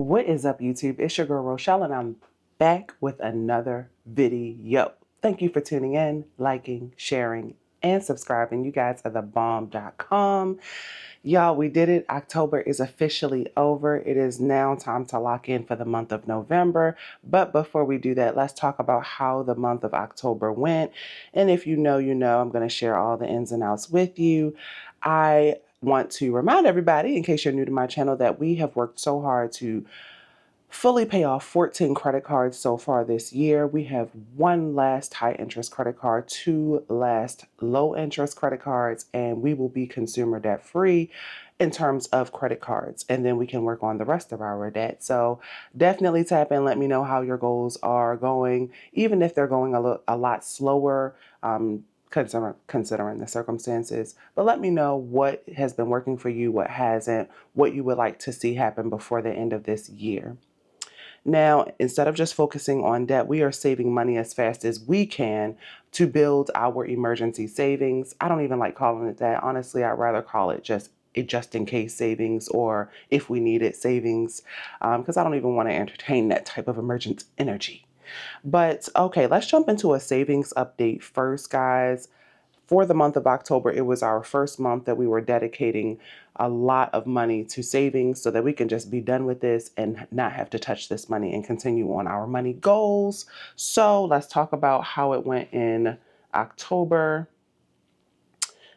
What is up, YouTube? It's your girl Rochelle, and I'm back with another video. Thank you for tuning in, liking, sharing, and subscribing. You guys are the bomb.com. Y'all, we did it. October is officially over. It is now time to lock in for the month of November. But before we do that, let's talk about how the month of October went. And if you know, you know, I'm going to share all the ins and outs with you. I want to remind everybody, in case you're new to my channel, that we have worked so hard to fully pay off 14 credit cards so far this year. We have one last high interest credit card, two last low interest credit cards, and we will be consumer debt free in terms of credit cards. And then we can work on the rest of our debt. So definitely tap in. Let me know how your goals are going, even if they're going a lot slower. Considering the circumstances, but let me know what has been working for you, what hasn't, what you would like to see happen before the end of this year. Now, instead of just focusing on debt, we are saving money as fast as we can to build our emergency savings. I don't even like calling it that. Honestly, I'd rather call it just a just in case savings, or if we need it savings, because I don't even want to entertain that type of emergent energy. But okay, let's jump into a savings update first, guys. For the month of October, it was our first month that we were dedicating a lot of money to savings so that we can just be done with this and not have to touch this money and continue on our money goals. So let's talk about how it went in October.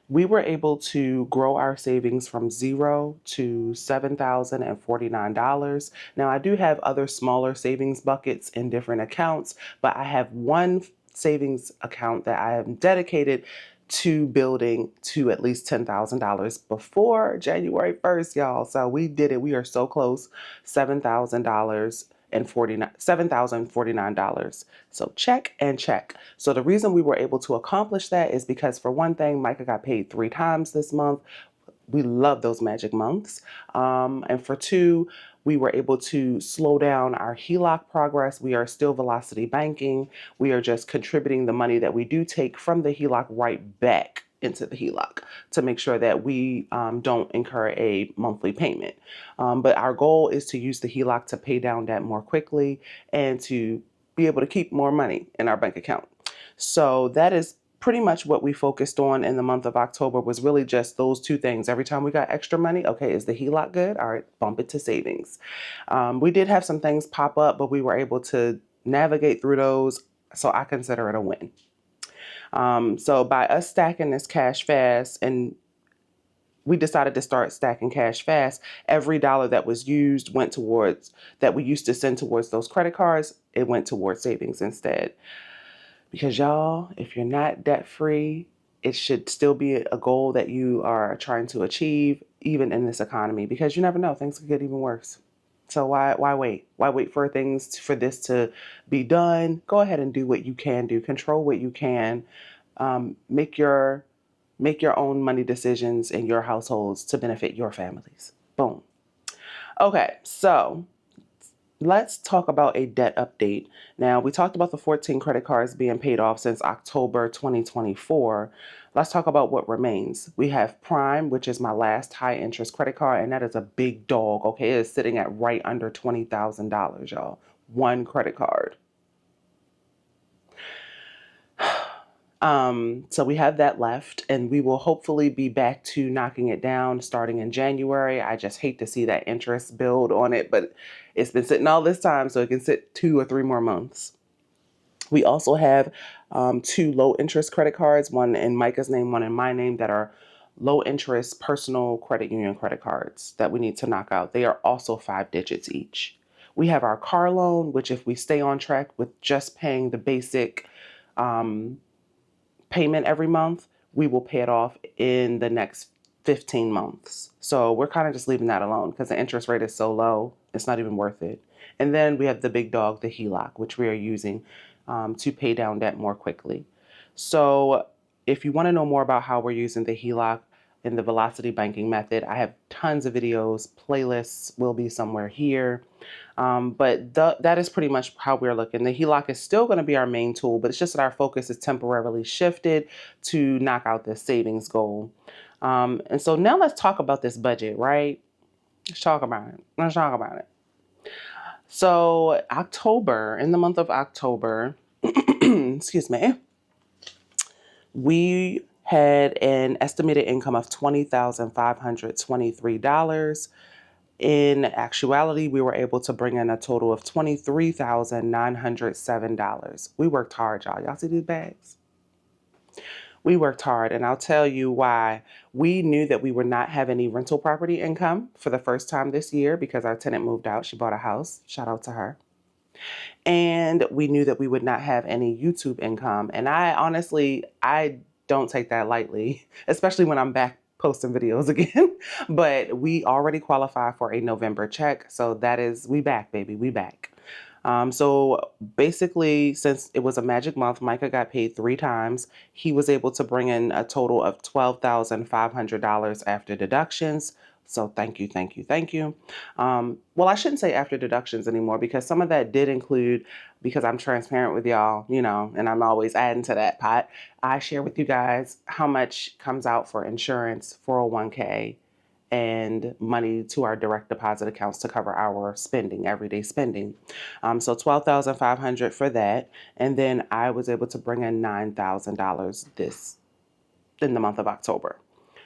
We were able to grow our savings from $0 to $7,049. Now, I do have other smaller savings buckets in different accounts, but I have one savings account that I am dedicated to building to at least $10,000 before January 1st, y'all. So we did it. We are so close. $7,049. So check and check. So the reason we were able to accomplish that is because, for one thing, Micah got paid 3 times this month. We love those magic months. And for two, we were able to slow down our HELOC progress. We are still velocity banking. We are just contributing the money that we do take from the HELOC right back into the HELOC to make sure that we don't incur a monthly payment. But our goal is to use the HELOC to pay down debt more quickly and to be able to keep more money in our bank account. So that is pretty much what we focused on in the month of October, was really just those two things. Every time we got extra money, okay, is the HELOC good? All right, bump it to savings. We did have some things pop up, but we were able to navigate through those, so I consider it a win. So by us stacking this cash fast, and we decided to start stacking cash fast, every dollar that was used went towards, that we used to send towards those credit cards, it went towards savings instead. Because y'all, if you're not debt free, it should still be a goal that you are trying to achieve, even in this economy, because you never know, things could get even worse. So why wait? Why wait for for this to be done? Go ahead and do what you can do. Control what you can. Make your own money decisions in your households to benefit your families. Boom. Okay, so let's talk about a debt update. Now, we talked about the 14 credit cards being paid off since October 2024. Let's talk about what remains. We have Prime, which is my last high interest credit card, and that is a big dog, okay? It is sitting at right under $20,000, y'all. One credit card. So we have that left, and we will hopefully be back to knocking it down starting in January. I just hate to see that interest build on it, but it's been sitting all this time, so it can sit 2 or 3 more months. We also have 2 low interest credit cards, one in Micah's name, one in my name, that are low interest personal credit union credit cards that we need to knock out. They are also 5 digits each. We have our car loan, which, if we stay on track with just paying the basic payment every month, we will pay it off in the next 15 months. So we're kind of just leaving that alone because the interest rate is so low, it's not even worth it. And then we have the big dog, the HELOC, which we are using to pay down debt more quickly. So if you want to know more about how we're using the HELOC in the velocity banking method, I have tons of videos. Playlists will be somewhere here. But that is pretty much how we're looking. The HELOC is still going to be our main tool, but it's just that our focus is temporarily shifted to knock out this savings goal. And so now let's talk about this budget, right? Let's talk about it. So October, in the month of October, excuse me, we had an estimated income of $20,523. In actuality, we were able to bring in a total of $23,907. We worked hard, y'all. Y'all see these bags? We worked hard, and I'll tell you why. We knew that we would not have any rental property income for the first time this year because our tenant moved out. She bought a house. Shout out to her. And we knew that we would not have any YouTube income. And I honestly, I don't take that lightly, especially when I'm back posting videos again. But we already qualify for a November check. So that is, we back, baby, we back. So basically, since it was a magic month, Micah got paid 3 times. He was able to bring in a total of $12,500 after deductions. So thank you, thank you, thank you. Well, I shouldn't say after deductions anymore because some of that did include, because I'm transparent with y'all, you know, and I'm always adding to that pot. I share with you guys how much comes out for insurance, 401k, and money to our direct deposit accounts to cover our spending, everyday spending. So $12,500 for that. And then I was able to bring in $9,000 in the month of October.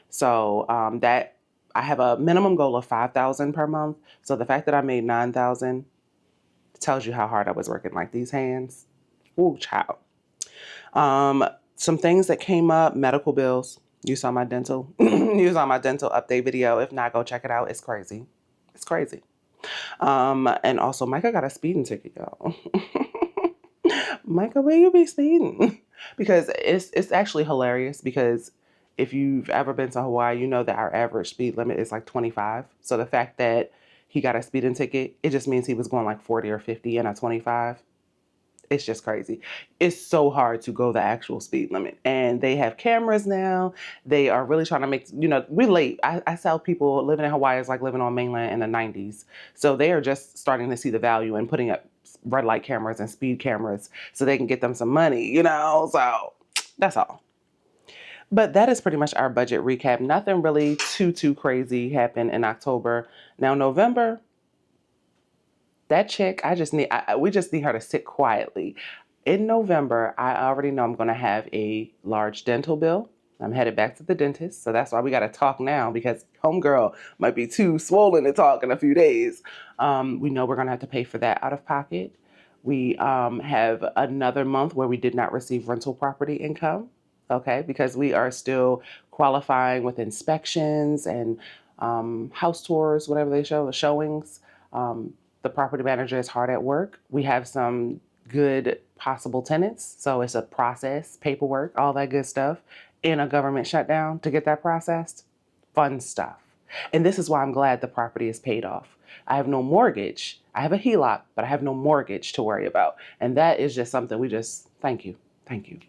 So that I have a minimum goal of $5,000 per month. So the fact that I made $9,000 tells you how hard I was working, like these hands. Ooh, child. Some things that came up, medical bills. You saw my dental, you saw my dental update video. If not, go check it out. It's crazy. It's crazy. And also Micah got a speeding ticket, y'all. Micah, where you be speeding? Because it's actually hilarious because if you've ever been to Hawaii, you know that our average speed limit is like 25. So the fact that he got a speeding ticket, it just means he was going like 40 or 50 in a 25. It's just crazy. It's so hard to go the actual speed limit. And they have cameras now. They are really trying to make, you know, we late. I tell people living in Hawaii is like living on mainland in the 90s. So they are just starting to see the value in putting up red light cameras and speed cameras so they can get them some money, you know? So that's all. But that is pretty much our budget recap. Nothing really too crazy happened in October. Now, November, that chick, we just need her to sit quietly. In November, I already know I'm going to have a large dental bill. I'm headed back to the dentist. So that's why we got to talk now because homegirl might be too swollen to talk in a few days. We know we're going to have to pay for that out of pocket. We have another month where we did not receive rental property income. Okay, because we are still qualifying with inspections and house tours, whatever they show, the showings. The property manager is hard at work. We have some good possible tenants. So it's a process, paperwork, all that good stuff in a government shutdown to get that processed. Fun stuff. And this is why I'm glad the property is paid off. I have no mortgage. I have a HELOC, but I have no mortgage to worry about. And that is just something we just, thank you. Thank you.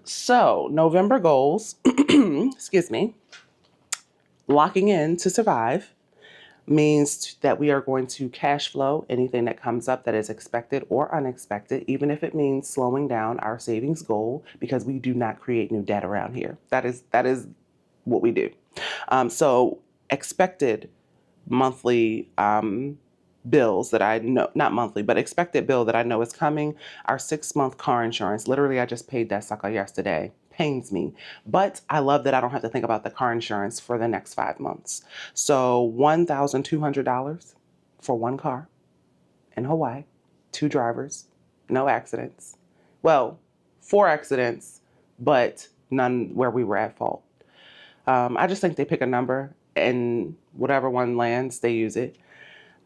So November goals, excuse me, locking in to survive means that we are going to cash flow anything that comes up that is expected or unexpected, even if it means slowing down our savings goal because we do not create new debt around here. That is what we do. So expected monthly bills that I know, not monthly, but expected bill that I know is coming. Our 6-month car insurance. Literally, I just paid that sucker yesterday. Pains me. But I love that I don't have to think about the car insurance for the next 5 months. So $1,200 for one car in Hawaii, 2 drivers, no accidents. Well, 4 accidents, but none where we were at fault. I just think they pick a number and whatever one lands, they use it.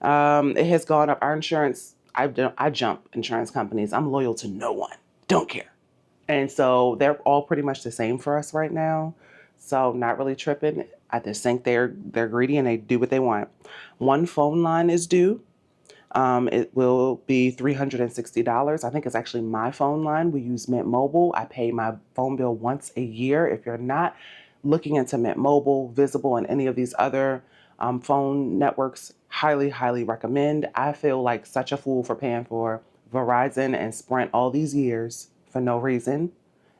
It has gone up. Our insurance, I jump insurance companies. I'm loyal to no one. Don't care. And so they're all pretty much the same for us right now. So not really tripping. I just think they're greedy and they do what they want. One phone line is due. It will be $360. I think it's actually my phone line. We use Mint Mobile. I pay my phone bill once a year. If you're not looking into Mint Mobile, Visible, and any of these other phone networks, highly recommend. I feel like such a fool for paying for Verizon and Sprint all these years for no reason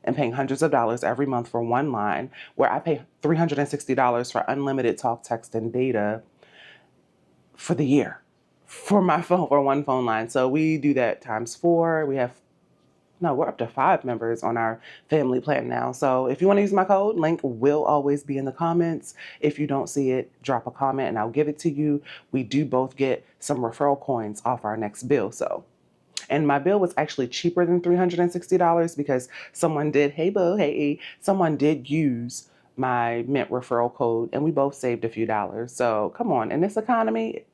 and paying hundreds of dollars every month for one line where I pay $360 for unlimited talk, text, and data for the year. for my phone, for one phone line. So we do that times 4. We're up to 5 members on our family plan now. So if you want to use my code, link will always be in the comments. If you don't see it, drop a comment and I'll give it to you. We do both get some referral coins off our next bill. And my bill was actually cheaper than $360 because someone did, hey boo, hey, someone did use my Mint referral code and we both saved a few dollars. So come on, in this economy,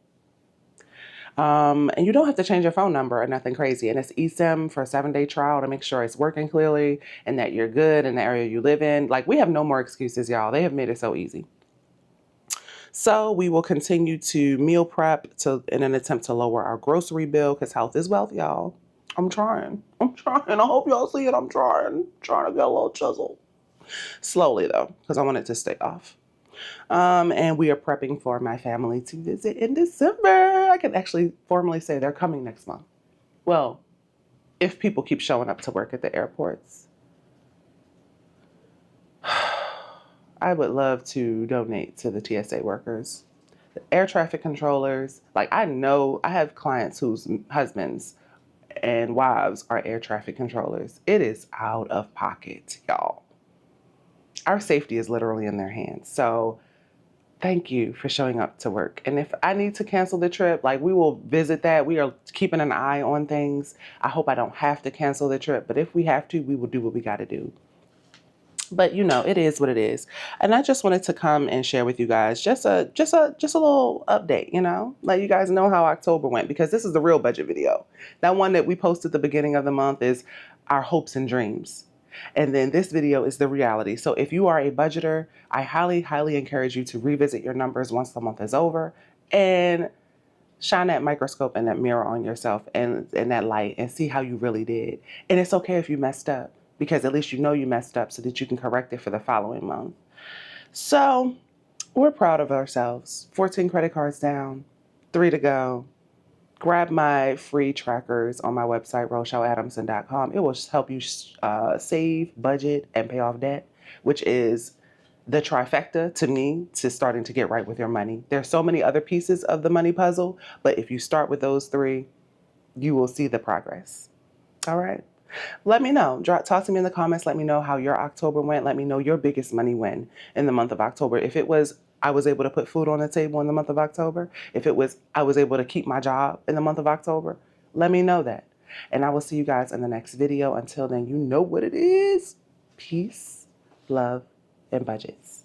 and you don't have to change your phone number or nothing crazy. And it's eSIM for a 7-day trial to make sure it's working clearly and that you're good in the area you live in. Like, we have no more excuses, y'all. They have made it so easy. So we will continue to meal prep in an attempt to lower our grocery bill because health is wealth, y'all. I'm trying. I hope y'all see it. I'm trying to get a little chisel. Slowly, though, because I want it to stay off. And we are prepping for my family to visit in December. I can actually formally say they're coming next month. Well, if people keep showing up to work at the airports. I would love to donate to the TSA workers, the air traffic controllers. Like, I know I have clients whose husbands and wives are air traffic controllers. It is out of pocket, y'all. Our safety is literally in their hands. So thank you for showing up to work. And if I need to cancel the trip, like, we will visit that. We are keeping an eye on things. I hope I don't have to cancel the trip, but if we have to, we will do what we got to do. But it is what it is. And I just wanted to come and share with you guys just a little update, let you guys know how October went, because this is the real budget video. That one that we posted at the beginning of the month is our hopes and dreams. And then this video is the reality. So if you are a budgeter, I highly, highly encourage you to revisit your numbers once the month is over and shine that microscope and that mirror on yourself and that light and see how you really did. And it's okay if you messed up, because at least you know you messed up so that you can correct it for the following month. So we're proud of ourselves. 14 credit cards down, 3 to go. Grab my free trackers on my website, RochelleAdamson.com. It will help you save, budget, and pay off debt, which is the trifecta to me to starting to get right with your money. There's so many other pieces of the money puzzle, but if you start with those 3, you will see the progress. All right. Let me know. Talk to me in the comments. Let me know how your October went. Let me know your biggest money win in the month of October. If it was I was able to put food on the table in the month of October, if it was I was able to keep my job in the month of October, let me know that. And I will see you guys in the next video. Until then, you know what it is. Peace, love, and budgets.